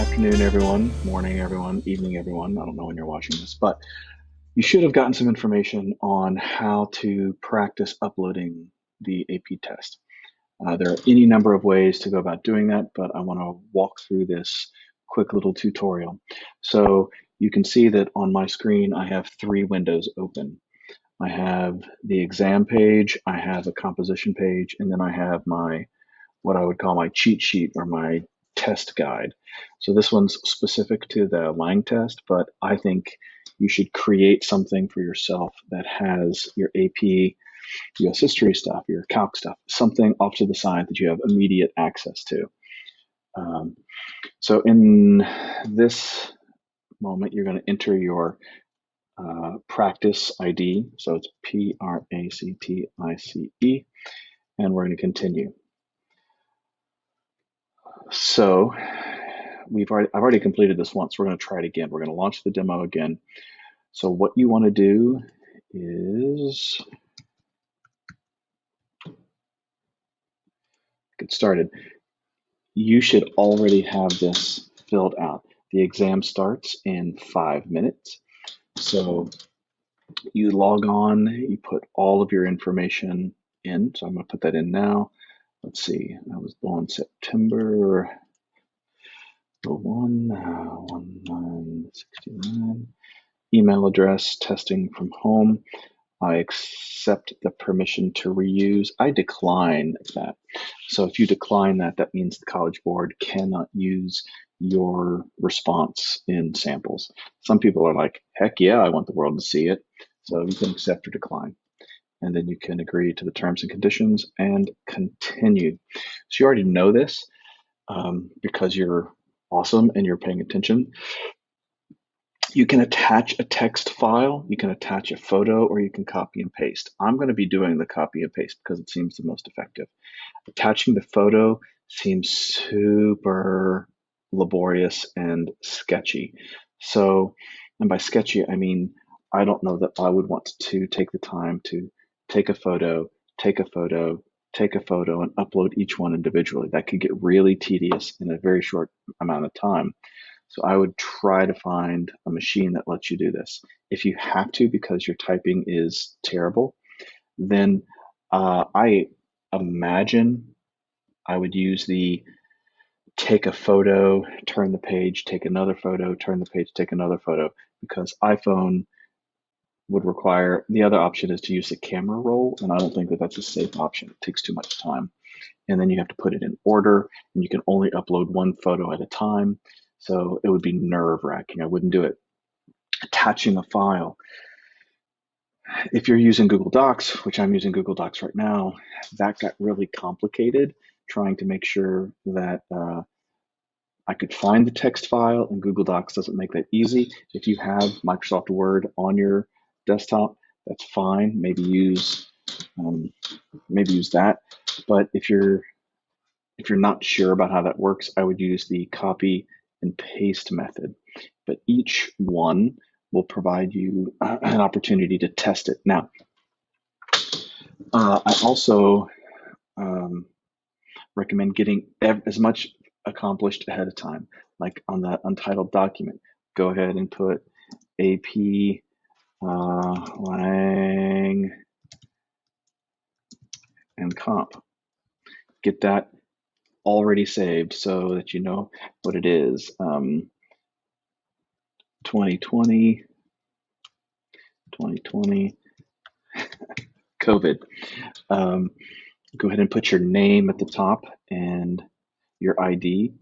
afternoon, everyone, morning, everyone, evening, everyone. I don't know when you're watching this, but you should have gotten some information on how to practice uploading the AP test. There are any number of ways to go about doing that, but I want to walk through this quick little tutorial. So you can see that on my screen, I have three windows open. I have the exam page, I have a composition page, and then I have my what I would call my cheat sheet or my test guide. So this one's specific to the Lang test, but I think you should create something for yourself that has your AP, US history stuff, your calc stuff, something off to the side that you have immediate access to. So in this moment, you're going to enter your practice ID. So it's PRACTICE, and we're going to continue. So I've already completed this once. We're going to try it again. We're going to launch the demo again. So what you want to do is get started. You should already have this filled out. The exam starts in 5 minutes. So you log on, you put all of your information in. So I'm going to put that in now. Let's see, I was born September 1, 1969. Email address, testing from home. I accept the permission to reuse. I decline that. So if you decline that, that means the College Board cannot use your response in samples. Some people are like, heck yeah, I want the world to see it. So you can accept or decline. And then you can agree to the terms and conditions and continue. So you already know this because you're awesome and you're paying attention. You can attach a text file, you can attach a photo, or you can copy and paste. I'm going to be doing the copy and paste because it seems the most effective. Attaching the photo seems super laborious and sketchy. So, and by sketchy, I mean, I don't know that I would want to take the time to take a photo, take a photo, take a photo, and upload each one individually. That could get really tedious in a very short amount of time. So I would try to find a machine that lets you do this. If you have to because your typing is terrible, then I imagine I would use the take a photo, turn the page, take another photo, turn the page, take another photo, because iPhone would require, the other option is to use the camera roll, and I don't think that that's a safe option. It takes too much time. And then you have to put it in order, and you can only upload one photo at a time. So it would be nerve-wracking. I wouldn't do it. Attaching a file. If you're using Google Docs, which I'm using Google Docs right now, that got really complicated trying to make sure that I could find the text file, and Google Docs doesn't make that easy. If you have Microsoft Word on your desktop, that's fine. Maybe use that. But if you're not sure about how that works, I would use the copy and paste method. But each one will provide you an opportunity to test it. Now, I also recommend getting as much accomplished ahead of time. Like on the untitled document, go ahead and put AP Lang and comp. Get that already saved so that you know what it is. 2020, 2020, COVID. Go ahead and put your name at the top and your ID.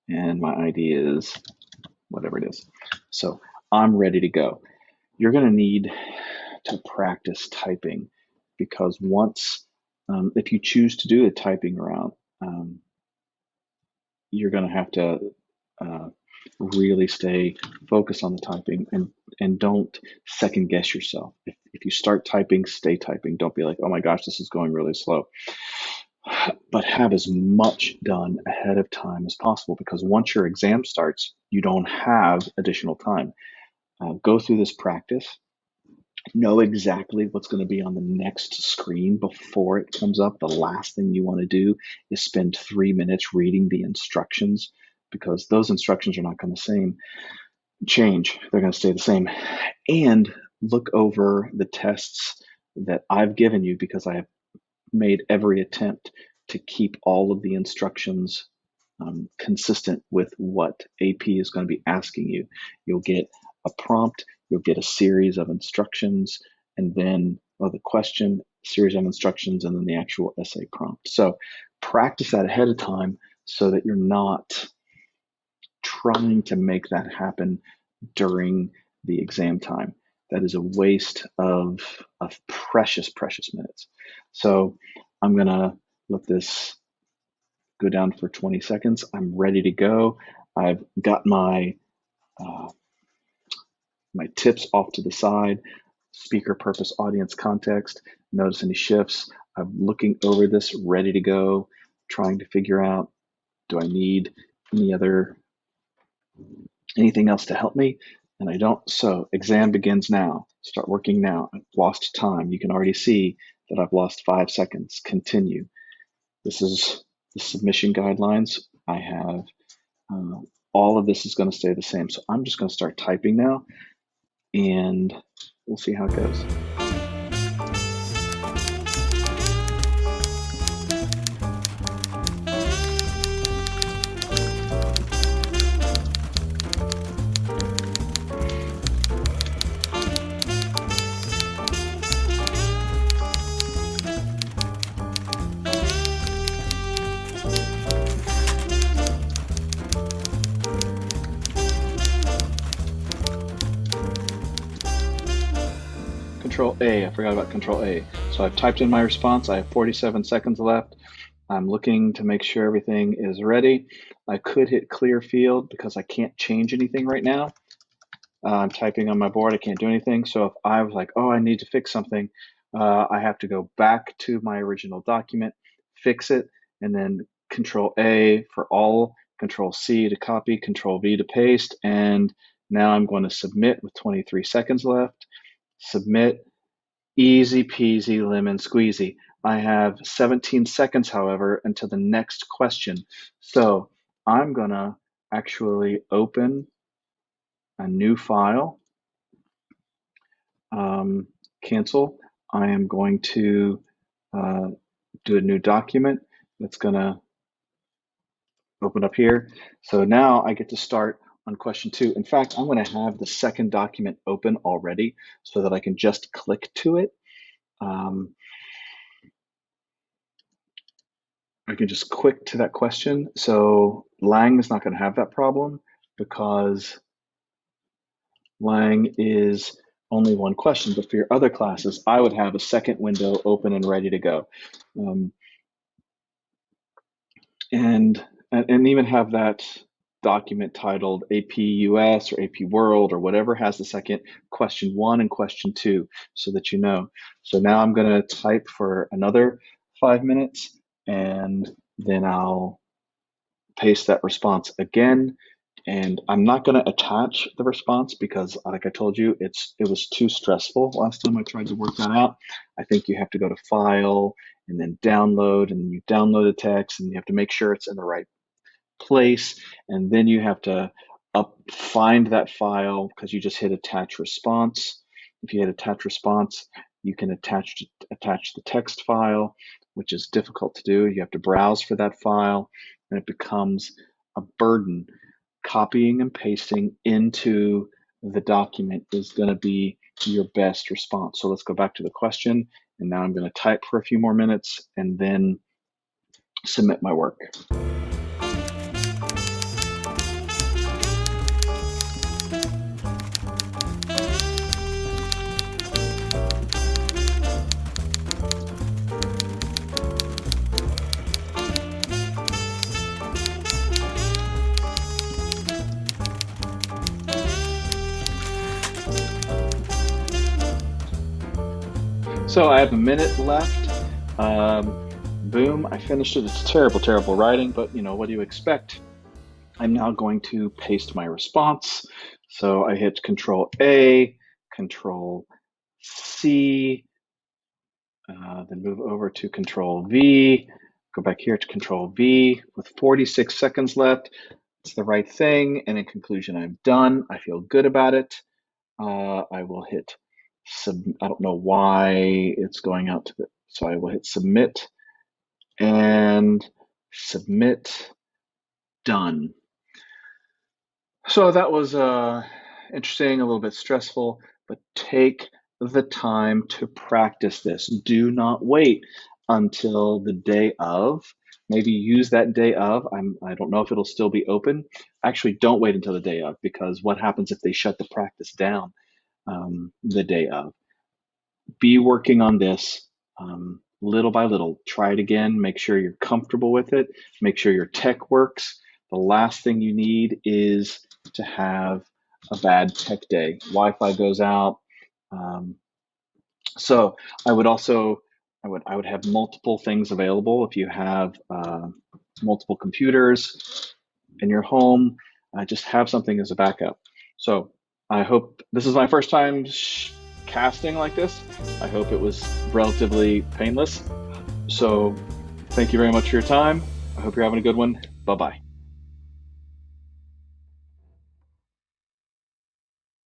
And my ID is whatever it is. So I'm ready to go. You're going to need to practice typing because once, if you choose to do the typing route, you're going to have to really stay focused on the typing and don't second guess yourself. If you start typing, stay typing. Don't be like, oh my gosh, this is going really slow. But have as much done ahead of time as possible because once your exam starts, you don't have additional time. Go through this practice. know exactly what's going to be on the next screen before it comes up. The last thing you want to do is spend 3 minutes reading the instructions, because those instructions are not going to change. They're going to stay the same. And look over the tests that I've given you, because I have made every attempt to keep all of the instructions consistent with what AP is going to be asking you. You'll get a prompt, you'll get a series of instructions, and then the question, series of instructions, and then the actual essay prompt. So practice that ahead of time so that you're not trying to make that happen during the exam time. That is a waste of precious, precious minutes. So I'm going to let this go down for 20 seconds. I'm ready to go. I've got my my tips off to the side, speaker, purpose, audience, context. Notice any shifts. I'm looking over this, ready to go, trying to figure out, do I need anything else to help me? And I don't. So exam begins now. Start working now. I've lost time. You can already see that I've lost 5 seconds. Continue. This is the submission guidelines. I have all of this is going to stay the same. So I'm just going to start typing now, and we'll see how it goes. Control A, I forgot about Control A. So I've typed in my response. I have 47 seconds left. I'm looking to make sure everything is ready. I could hit clear field because I can't change anything right now. I'm typing on my board, I can't do anything. So if I was like, oh, I need to fix something, I have to go back to my original document, fix it, and then Control A for all, Control C to copy, Control V to paste, and now I'm going to submit with 23 seconds left. Submit, easy peasy lemon squeezy. I have 17 seconds, however, until the next question. So I'm gonna actually open a new file, cancel. I am going to do a new document that's gonna open up here. So now I get to start on question 2. In fact, I'm gonna have the second document open already so that I can just click to it. I can just click to that question. So Lang is not going to have that problem because Lang is only one question. But for your other classes, I would have a second window open and ready to go. And even have that document titled AP US or AP World or whatever has the second question 1 and question 2 so that you know. So now I'm going to type for another 5 minutes, and then I'll paste that response again. And I'm not going to attach the response because, like I told you, it was too stressful last time I tried to work that out. I think you have to go to File and then Download, and you download the text, and you have to make sure it's in the right place, and then you have to find that file because you just hit Attach Response. If you hit Attach Response, you can attach the text file, which is difficult to do. You have to browse for that file, and it becomes a burden. Copying and pasting into the document is going to be your best response. So let's go back to the question, and now I'm going to type for a few more minutes and then submit my work. So I have a minute left. Boom, I finished it. It's terrible, terrible writing, but what do you expect? I'm now going to paste my response. So I hit Control A, Control C, then move over to Control V, go back here to Control V with 46 seconds left. It's the right thing. And in conclusion, I'm done. I feel good about it. I will hit I don't know why it's going out to so I will hit submit and submit, done. So that was interesting, a little bit stressful, but take the time to practice this. Do not wait until the day of. Maybe use that day of. I don't know if it'll still be open. Actually, don't wait until the day of, because what happens if they shut the practice down the day of? Be working on this little by little. Try it again. Make sure you're comfortable with it. Make sure your tech works. The last thing you need is to have a bad tech day. Wi-Fi goes out. So I would also, I would have multiple things available. If you have multiple computers in your home, just have something as a backup. So I hope this is my first time casting like this. I hope it was relatively painless. So thank you very much for your time. I hope you're having a good one. Bye-bye.